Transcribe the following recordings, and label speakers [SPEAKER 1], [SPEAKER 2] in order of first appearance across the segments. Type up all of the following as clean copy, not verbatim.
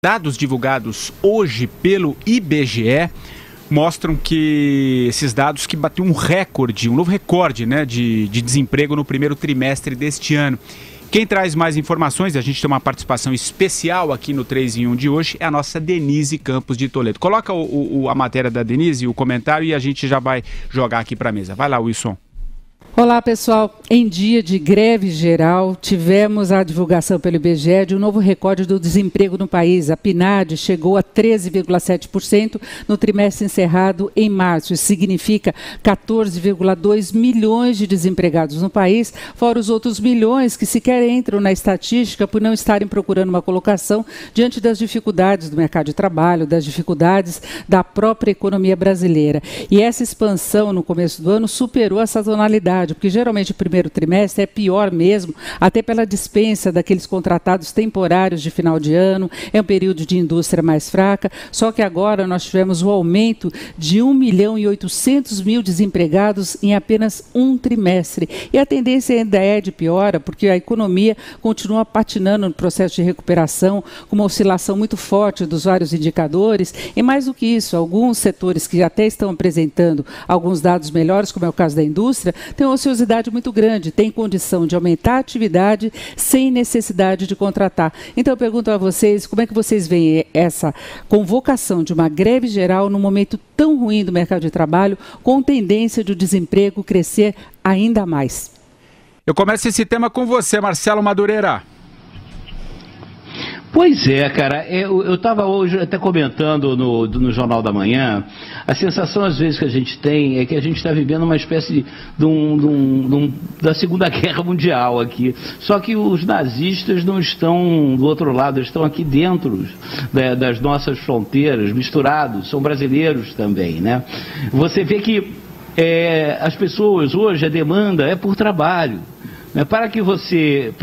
[SPEAKER 1] Dados divulgados hoje pelo IBGE mostram que esses dados que bateu um recorde, um novo recorde, né, de desemprego no primeiro trimestre deste ano. Quem traz mais informações, a gente tem uma participação especial aqui no 3 em 1 de hoje, é a nossa Denise Campos de Toledo. Coloca a matéria da Denise, o comentário, e a gente já vai jogar aqui para a mesa. Vai lá, Wilson.
[SPEAKER 2] Olá, pessoal. Em dia de greve geral, tivemos a divulgação pelo IBGE de um novo recorde do desemprego no país. A PNAD chegou a 13,7% no trimestre encerrado em março. Isso significa 14,2 milhões de desempregados no país, fora os outros milhões que sequer entram na estatística por não estarem procurando uma colocação diante das dificuldades do mercado de trabalho, das dificuldades da própria economia brasileira. E essa expansão no começo do ano superou a sazonalidade, porque geralmente o primeiro trimestre é pior mesmo, até pela dispensa daqueles contratados temporários de final de ano, é um período de indústria mais fraca, só que agora nós tivemos o aumento de 1.800.000 desempregados em apenas um trimestre. E a tendência ainda é de piora, porque a economia continua patinando no processo de recuperação, com uma oscilação muito forte dos vários indicadores, e mais do que isso, alguns setores que até estão apresentando alguns dados melhores, como é o caso da indústria, tem uma ociosidade muito grande, tem condição de aumentar a atividade sem necessidade de contratar. Então eu pergunto a vocês, como é que vocês veem essa convocação de uma greve geral num momento tão ruim do mercado de trabalho, com tendência de o desemprego crescer ainda mais?
[SPEAKER 1] Eu começo esse tema com você, Marcelo Madureira.
[SPEAKER 3] Pois é, cara, eu estava hoje até comentando no Jornal da Manhã, a sensação às vezes que a gente tem é que a gente está vivendo uma espécie da Segunda Guerra Mundial aqui, só que os nazistas não estão do outro lado, eles estão aqui dentro das nossas fronteiras, misturados, são brasileiros também, né? Você vê que as pessoas hoje, a demanda é por trabalho. Para que você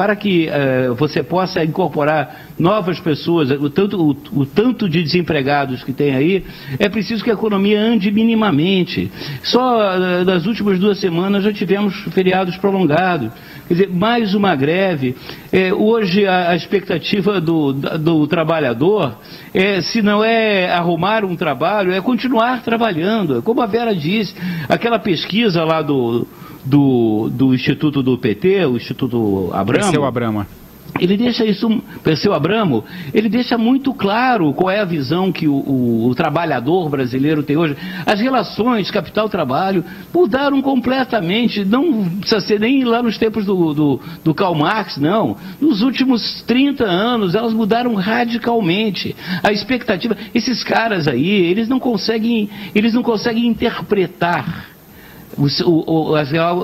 [SPEAKER 3] possa incorporar novas pessoas, o tanto de desempregados que tem aí, é preciso que a economia ande minimamente. Só nas últimas 2 semanas já tivemos feriados prolongados. Quer dizer, mais uma greve. Hoje a expectativa do trabalhador, se não é arrumar um trabalho, é continuar trabalhando. Como a Vera disse, aquela pesquisa lá do Instituto do PT, o Instituto Abramo.
[SPEAKER 1] Perseu Abramo.
[SPEAKER 3] Ele deixa isso, Perseu Abramo, ele deixa muito claro qual é a visão que o trabalhador brasileiro tem hoje. As relações capital-trabalho mudaram completamente, não precisa ser nem lá nos tempos do Karl Marx, não. Nos últimos 30 anos elas mudaram radicalmente. A expectativa, esses caras aí, eles não conseguem interpretar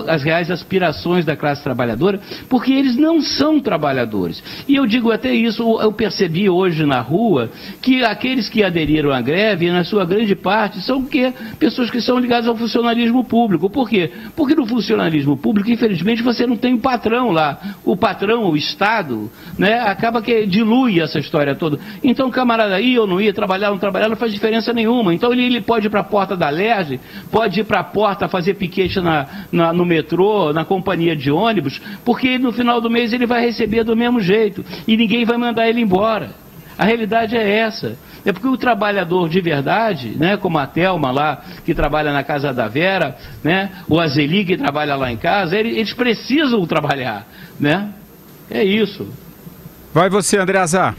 [SPEAKER 3] as reais aspirações da classe trabalhadora, porque eles não são trabalhadores. E eu digo até isso, eu percebi hoje na rua, que aqueles que aderiram à greve, na sua grande parte, são pessoas que são ligadas ao funcionalismo público. Por quê? Porque no funcionalismo público, infelizmente, você não tem o patrão lá. O patrão, o Estado, né, acaba que dilui essa história toda. Então o camarada ia ou não ia, trabalhar ou não trabalhar, não faz diferença nenhuma. Então ele pode ir para a porta da LERJ, pode ir para a porta fazer piquete no metrô, na companhia de ônibus, porque no final do mês ele vai receber do mesmo jeito e ninguém vai mandar ele embora. A realidade é essa. É porque o trabalhador de verdade, né, como a Thelma lá, que trabalha na casa da Vera, né, o Azeli, que trabalha lá em casa, eles precisam trabalhar, né? É isso.
[SPEAKER 1] Vai você, André Azar.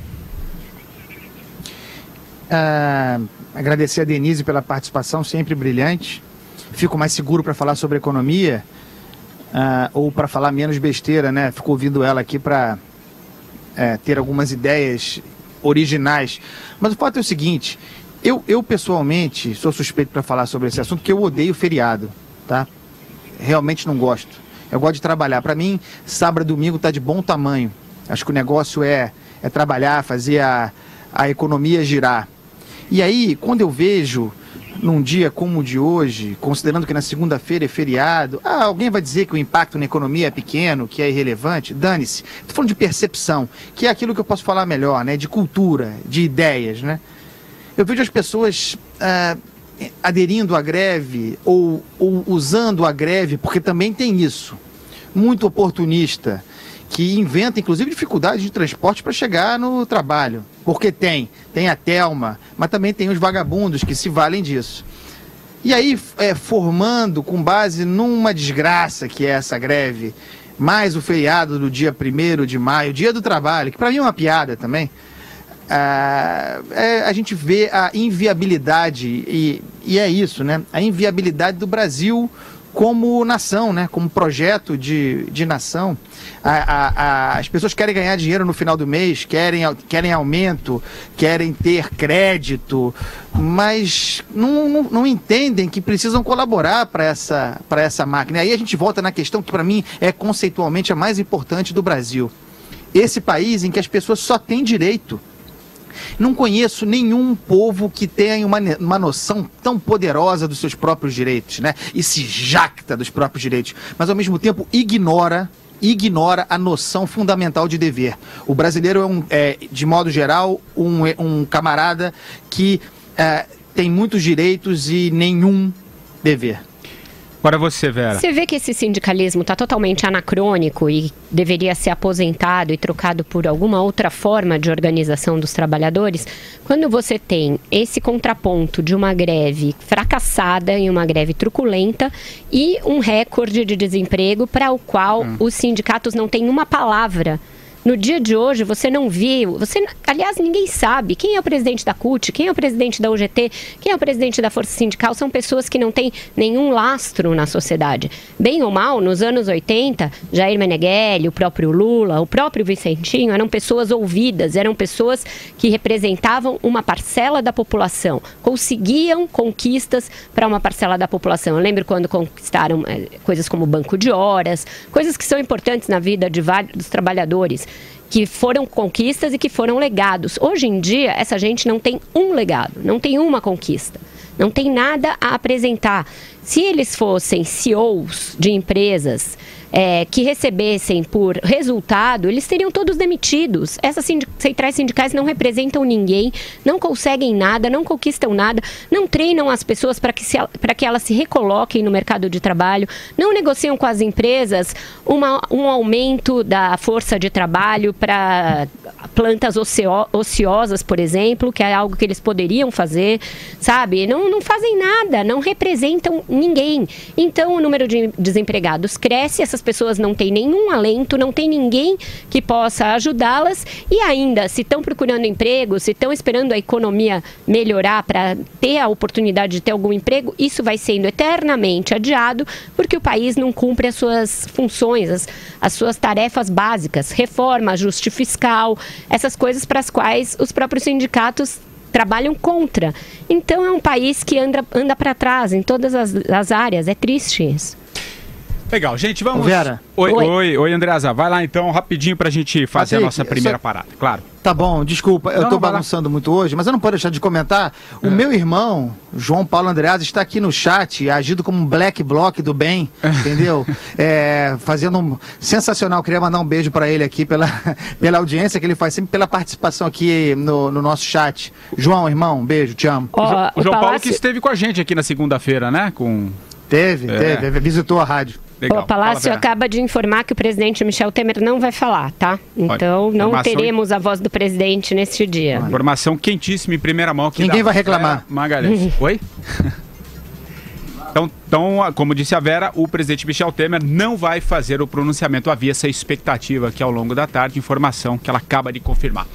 [SPEAKER 4] Agradecer a Denise pela participação, sempre brilhante. Fico mais seguro para falar sobre economia, ou para falar menos besteira, né? Fico ouvindo ela aqui para ter algumas ideias originais. Mas o fato é o seguinte, eu pessoalmente sou suspeito para falar sobre esse assunto, porque eu odeio feriado, tá? Realmente não gosto. Eu gosto de trabalhar. Para mim, sábado e domingo está de bom tamanho. Acho que o negócio é trabalhar, fazer a economia girar. E aí, quando eu vejo num dia como o de hoje, considerando que na segunda-feira é feriado, alguém vai dizer que o impacto na economia é pequeno, que é irrelevante? Dane-se. Estou falando de percepção, que é aquilo que eu posso falar melhor, né? De cultura, de ideias, né? Eu vejo as pessoas aderindo à greve ou usando a greve, porque também tem isso, muito oportunista, que inventa, inclusive, dificuldades de transporte para chegar no trabalho. Porque tem a Telma, mas também tem os vagabundos que se valem disso. E aí, formando com base numa desgraça que é essa greve, mais o feriado do dia 1º de maio, dia do trabalho, que para mim é uma piada também, a gente vê a inviabilidade, e é isso, né? A inviabilidade do Brasil como nação, né? Como projeto de nação. As pessoas querem ganhar dinheiro no final do mês, querem aumento, querem ter crédito, mas não entendem que precisam colaborar para essa máquina. Aí a gente volta na questão que para mim é conceitualmente a mais importante do Brasil. Esse país em que as pessoas só têm direito. Não conheço nenhum povo que tenha uma noção tão poderosa dos seus próprios direitos, né? E se jacta dos próprios direitos, mas ao mesmo tempo ignora a noção fundamental de dever. O brasileiro de modo geral, um camarada que tem muitos direitos e nenhum dever.
[SPEAKER 1] Agora você, Vera.
[SPEAKER 5] Você vê que esse sindicalismo está totalmente anacrônico e deveria ser aposentado e trocado por alguma outra forma de organização dos trabalhadores? Quando você tem esse contraponto de uma greve fracassada e uma greve truculenta e um recorde de desemprego para o qual os sindicatos não têm uma palavra. No dia de hoje, você não viu, aliás, ninguém sabe quem é o presidente da CUT, quem é o presidente da UGT, quem é o presidente da Força Sindical, são pessoas que não têm nenhum lastro na sociedade. Bem ou mal, nos anos 80, Jair Meneghelli, o próprio Lula, o próprio Vicentinho, eram pessoas ouvidas, eram pessoas que representavam uma parcela da população, conseguiam conquistas para uma parcela da população. Eu lembro quando conquistaram coisas como banco de horas, coisas que são importantes na vida de vários trabalhadores, que foram conquistas e que foram legados. Hoje em dia, essa gente não tem um legado, não tem uma conquista, não tem nada a apresentar. Se eles fossem CEOs de empresas que recebessem por resultado, eles seriam todos demitidos. Essas centrais sindicais não representam ninguém, não conseguem nada, não conquistam nada, não treinam as pessoas para que elas se recoloquem no mercado de trabalho, não negociam com as empresas um aumento da força de trabalho para plantas ociosas, por exemplo, que é algo que eles poderiam fazer, sabe? Não fazem nada, não representam ninguém. Então o número de desempregados cresce, essas pessoas não têm nenhum alento, não tem ninguém que possa ajudá-las e ainda, se estão procurando emprego, se estão esperando a economia melhorar para ter a oportunidade de ter algum emprego, isso vai sendo eternamente adiado porque o país não cumpre as suas funções, as suas tarefas básicas, reforma, ajuste fiscal, essas coisas para as quais os próprios sindicatos trabalham contra. Então é um país que anda para trás em todas as áreas, é triste isso.
[SPEAKER 1] Legal, gente, vamos...
[SPEAKER 4] Vera.
[SPEAKER 1] Oi, Andreasa, vai lá então, rapidinho pra gente fazer a nossa primeira parada, claro.
[SPEAKER 4] Tá bom, desculpa, eu tô bagunçando muito hoje, mas eu não posso deixar de comentar. O meu irmão, João Paulo Andreasa, está aqui no chat, agindo como um black bloc do bem, entendeu? Fazendo sensacional, queria mandar um beijo pra ele aqui pela audiência que ele faz, sempre pela participação aqui no nosso chat. João, irmão, um beijo, te amo.
[SPEAKER 1] O João Paulo que esteve com a gente aqui na segunda-feira, né?
[SPEAKER 4] Teve, visitou a rádio.
[SPEAKER 5] Legal. O Palácio acaba de informar que o presidente Michel Temer não vai falar, tá? Então não teremos a voz do presidente neste dia.
[SPEAKER 1] Informação quentíssima em primeira mão.
[SPEAKER 4] Ninguém vai reclamar.
[SPEAKER 1] Magalhães. Oi? Então, como disse a Vera, o presidente Michel Temer não vai fazer o pronunciamento. Havia essa expectativa aqui ao longo da tarde, informação que ela acaba de confirmar.